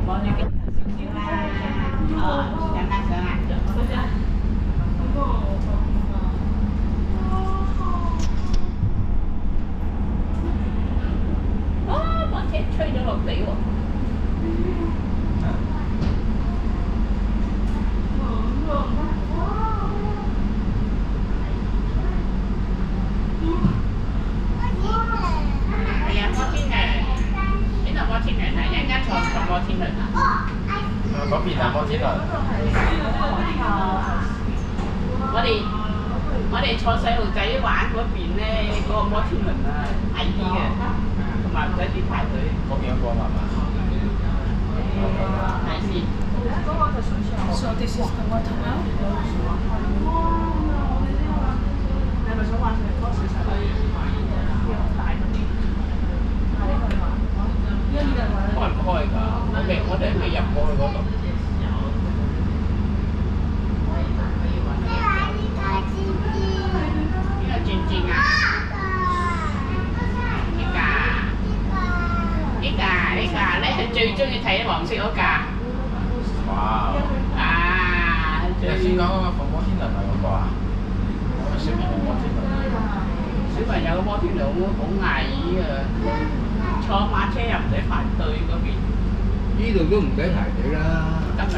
我哋嘅少少啦。上啦上啦。啊！把車吹咗落地喎。係啊，摩天輪。邊度摩天輪啊？一間坐摩天輪啊？嗰邊啊，摩天輪。我哋坐細路仔玩嗰邊咧，嗰個摩天輪啊，矮啲嘅，同埋唔使點排隊。嗰邊嗰個係嘛？睇先。So this is the water now. 係咪想玩上嗰時實大嗰啲？開唔開㗎？我哋未入過去嗰度。呢個轉轉啊！呢係最中意睇黃色嗰架。哇！啊！你先講嗰個放摩天輪係嗰個啊？小朋友摩天輪。小朋友嘅摩天輪好矮啊！坐馬車又唔使排隊嗰邊。呢度都唔使排隊啦。今日係。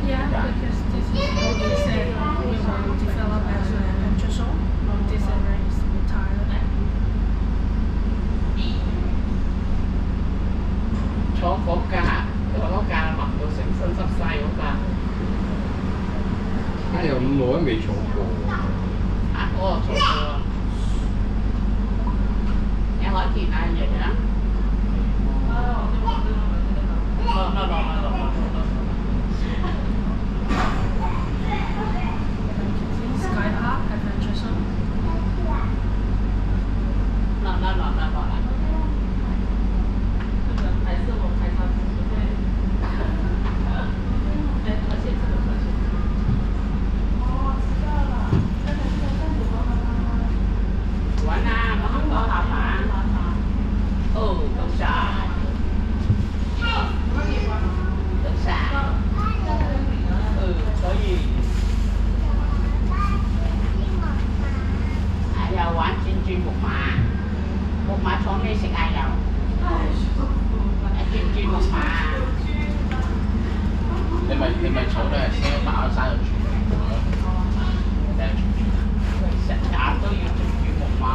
Yeah, because this is what we said we will develop as an adventure zone. This area is retired. 坐嗰架，因為嗰架淋到成身濕晒嗰架。你又咁耐都未坐過。啊，嗰個坐過。有海豚啊，樣樣。落。Sky Park Adventure Zone. 落啦。玩啊！我肯講下嘛。哦，夠晒。所以。又玩轉木馬，木馬坐咩色啊又？轉木馬。你咪坐咧，先打開山度轉。成日都要轉木馬。